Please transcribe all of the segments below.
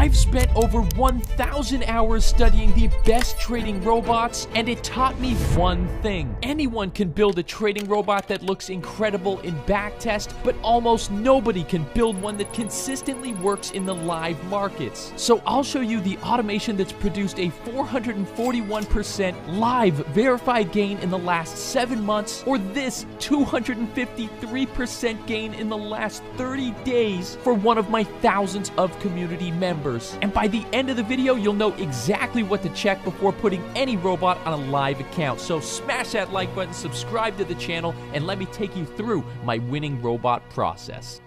I've spent over 1,000 hours studying the best trading robots, and it taught me one thing. Anyone can build a trading robot that looks incredible in backtest, but almost nobody can build one that consistently works in the live markets. So I'll show you the automation that's produced a 441% live verified gain in the last 7 months, or this 253% gain in the last 30 days for one of my thousands of community members. And by the end of the video, you'll know exactly what to check before putting any robot on a live account. So smash that like button, subscribe to the channel, and let me take you through my winning robot process.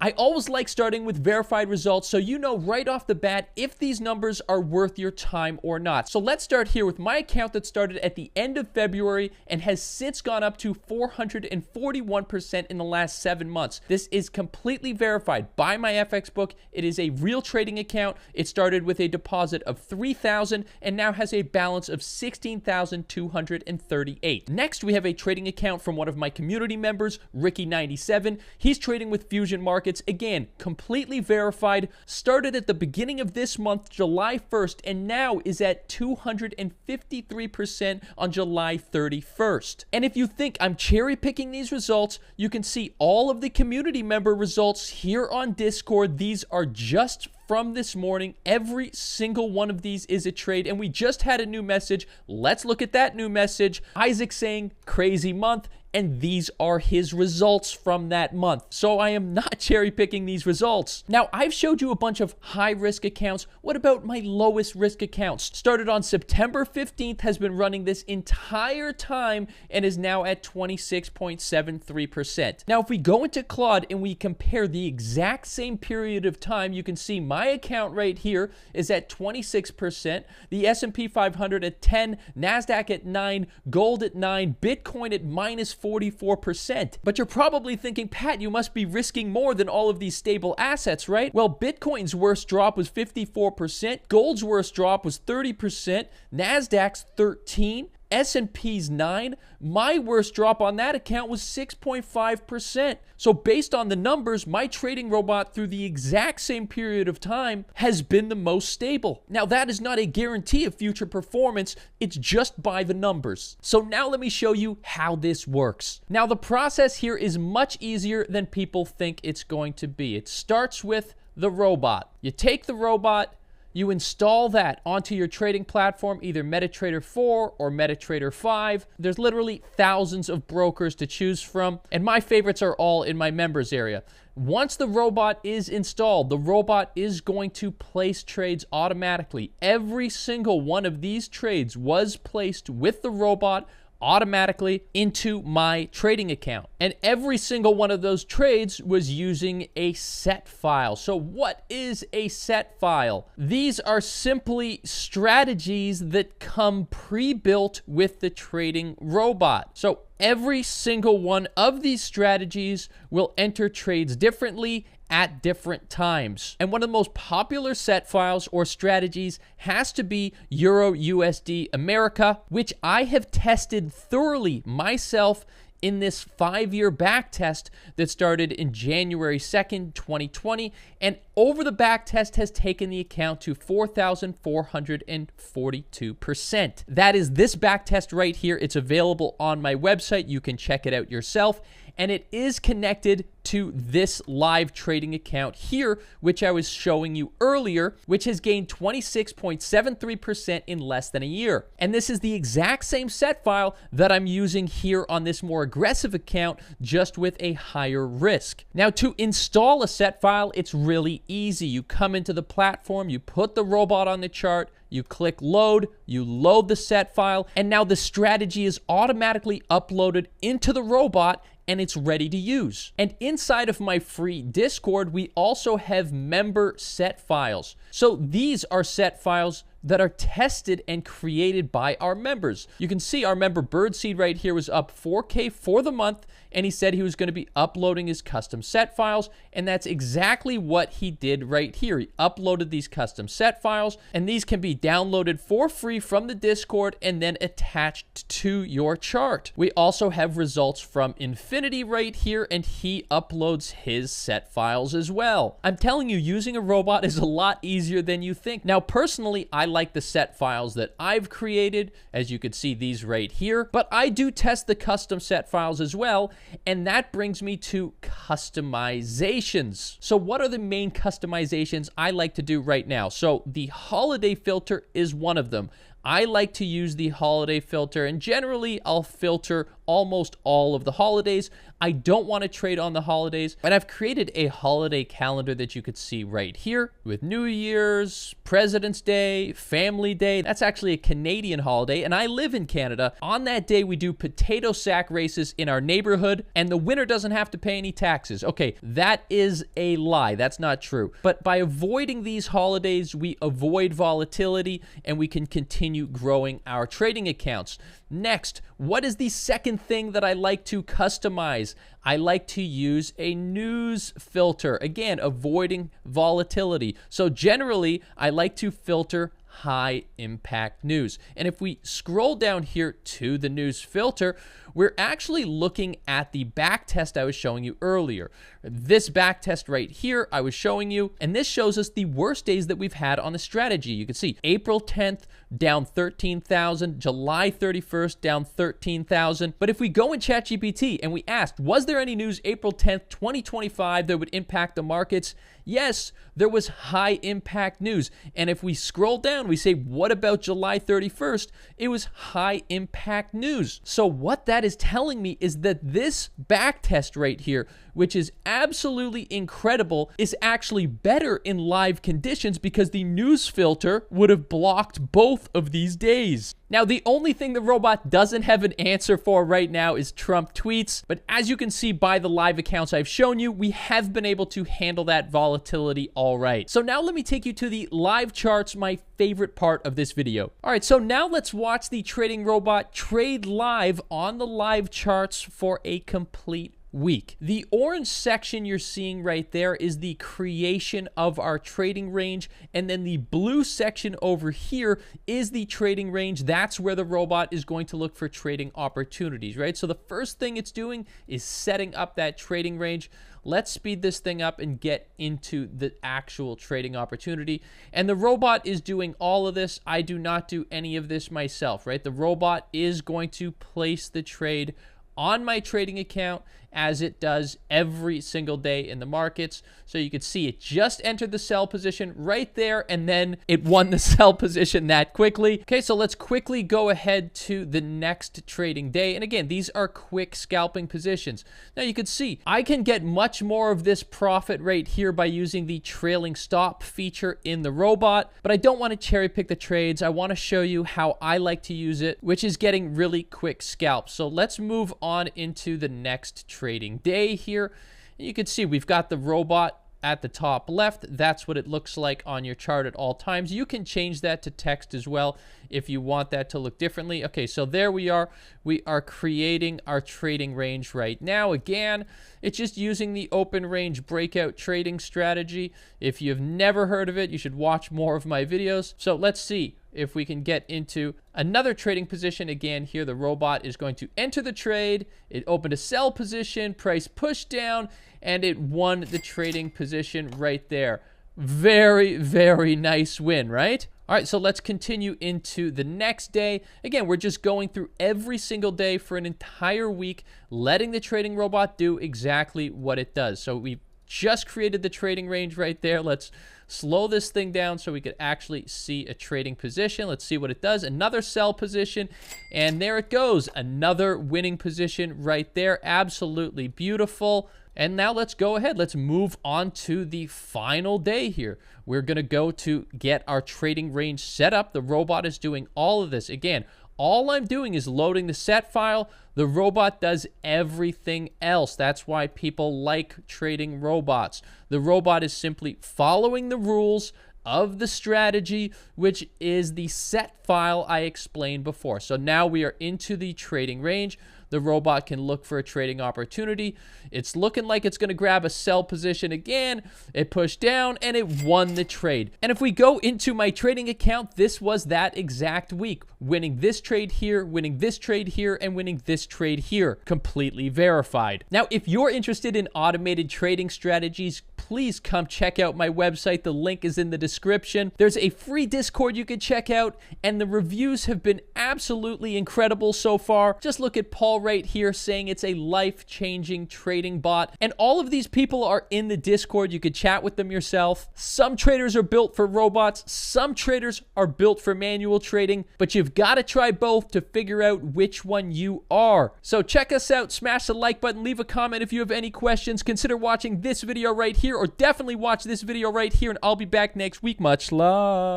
I always like starting with verified results so you know right off the bat if these numbers are worth your time or not. So let's start here with my account that started at the end of February and has since gone up to 441% in the last 7 months. This is completely verified by my FX book. It is a real trading account. It started with a deposit of $3,000 and now has a balance of $16,238. Next, we have a trading account from one of my community members, Ricky97. He's trading with Fusion Markets. Again, completely verified, started at the beginning of this month, July 1st, and now is at 253% on July 31st. And if you think I'm cherry picking these results, you can see all of the community member results here on Discord. These are just from this morning. Every single one of these is a trade, and we just had a new message. Let's look at that new message. Isaac saying, crazy month. And these are his results from that month. So I am not cherry picking these results. Now, I've showed you a bunch of high risk accounts. What about my lowest risk accounts? Started on September 15th, has been running this entire time and is now at 26.73%. Now, if we go into Claude and we compare the exact same period of time, you can see my account right here is at 26%, the S&P 500 at 10, NASDAQ at 9, gold at 9, Bitcoin at minus 44%. But you're probably thinking, Pat, you must be risking more than all of these stable assets, right? Well, Bitcoin's worst drop was 54%, gold's worst drop was 30%, NASDAQ's 13%, S&P's 9. My worst drop on that account was 6.5%. So based on the numbers, my trading robot through the exact same period of time has been the most stable. Now, that is not a guarantee of future performance. It's just by the numbers. So now let me show you how this works. Now, the process here is much easier than people think it's going to be. It starts with the robot. You take the robot, you install that onto your trading platform, either MetaTrader 4 or MetaTrader 5. There's literally thousands of brokers to choose from, and my favorites are all in my members area. Once the robot is installed, the robot is going to place trades automatically. Every single one of these trades was placed with the robot automatically into my trading account. And every single one of those trades was using a set file. So what is a set file? These are simply strategies that come pre-built with the trading robot. So every single one of these strategies will enter trades differently at different times. And one of the most popular set files or strategies has to be Euro USD America, which I have tested thoroughly myself in this 5-year back test that started in January 2nd, 2020, and over the back test has taken the account to 4,442%. That is this back test right here. It's available on my website. You can check it out yourself. And it is connected to this live trading account here, which I was showing you earlier, which has gained 26.73% in less than a year. And this is the exact same set file that I'm using here on this more aggressive account, just with a higher risk. Now, to install a set file, it's really easy. You come into the platform, you put the robot on the chart, you click load, you load the set file, and now the strategy is automatically uploaded into the robot and it's ready to use. And inside of my free Discord, we also have member set files. So these are set files that are tested and created by our members. You can see our member Birdseed right here was up 4K for the month and he said he was going to be uploading his custom set files, and that's exactly what he did right here. He uploaded these custom set files, and these can be downloaded for free from the Discord and then attached to your chart. We also have results from Infinity right here, and he uploads his set files as well. I'm telling you, using a robot is a lot easier than you think. Now, personally, I like the set files that I've created, as you can see these right here, but I do test the custom set files as well, and that brings me to customizations. So what are the main customizations I like to do right now? So the holiday filter is one of them. I like to use the holiday filter, and generally I'll filter almost all of the holidays. I don't want to trade on the holidays, but I've created a holiday calendar that you could see right here with New Year's, President's Day, Family Day. That's actually a Canadian holiday, and I live in Canada. On that day, we do potato sack races in our neighborhood, and the winner doesn't have to pay any taxes. Okay, that is a lie. That's not true. But by avoiding these holidays, we avoid volatility, and we can continue growing our trading accounts. Next, what is the second thing that I like to customize? I like to use a news filter. Again, avoiding volatility. So generally, I like to filter high impact news. And if we scroll down here to the news filter, we're actually looking at the back test I was showing you earlier. This back test right here I was showing you, and this shows us the worst days that we've had on the strategy. You can see April 10th down 13,000, July 31st down 13,000. But if we go in ChatGPT and we asked, was there any news April 10th, 2025 that would impact the markets? Yes, there was high impact news. And if we scroll down, we say, what about July 31st? It was high impact news. So what that is telling me is that this back test right here, which is absolutely incredible, is actually better in live conditions because the news filter would have blocked both of these days. Now, the only thing the robot doesn't have an answer for right now is Trump tweets, but as you can see by the live accounts I've shown you, we have been able to handle that volatility all right. So now let me take you to the live charts, my favorite part of this video. All right, so now let's watch the trading robot trade live on the live charts for a complete week. The orange section you're seeing right there is the creation of our trading range, and then the blue section over here is the trading range. That's where the robot is going to look for trading opportunities, right? So the first thing it's doing is setting up that trading range. Let's speed this thing up and get into the actual trading opportunity. And the robot is doing all of this. I do not do any of this myself, right? The robot is going to place the trade on my trading account as it does every single day in the markets. So you can see it just entered the sell position right there, and then it won the sell position that quickly. Okay, so let's quickly go ahead to the next trading day. And again, these are quick scalping positions. Now you can see I can get much more of this profit right here by using the trailing stop feature in the robot, but I don't want to cherry pick the trades. I want to show you how I like to use it, which is getting really quick scalps. So let's move on into the next trading day here. You can see we've got the robot at the top left. That's what it looks like on your chart at all times. You can change that to text as well if you want that to look differently. Okay, so there we are. We are creating our trading range right now. Again, it's just using the open range breakout trading strategy. If you've never heard of it, you should watch more of my videos. So let's see if we can get into another trading position. Again, here the robot is going to enter the trade. It opened a sell position, price pushed down, and it won the trading position right there. Very, very nice win, right? All right, so let's continue into the next day. Again, we're just going through every single day for an entire week, letting the trading robot do exactly what it does. So we just created the trading range right there. Let's slow this thing down so we could actually see a trading position. Let's see what it does. Another sell position, and there it goes. Another winning position right there. Absolutely beautiful. And now let's go ahead. Let's move on to the final day here. We're going to go to get our trading range set up. The robot is doing all of this. Again, all I'm doing is loading the set file. The robot does everything else. That's why people like trading robots. The robot is simply following the rules of the strategy, which is the set file I explained before. So now we are into the trading range. the robot can look for a trading opportunity. It's looking like it's going to grab a sell position again. It pushed down and it won the trade. And if we go into my trading account, this was that exact week, winning this trade here, winning this trade here, and winning this trade here. Completely verified. Now, if you're interested in automated trading strategies, please come check out my website. The link is in the description. There's a free Discord you could check out, and the reviews have been absolutely incredible so far. Just look at Paul right here saying it's a life-changing trading bot, and all of these people are in the Discord. You could chat with them yourself. Some traders are built for robots, some traders are built for manual trading, but you've got to try both to figure out which one you are. So check us out, smash the like button, leave a comment if you have any questions. Consider watching this video right here, or definitely watch this video right here, and I'll be back next week. Much love.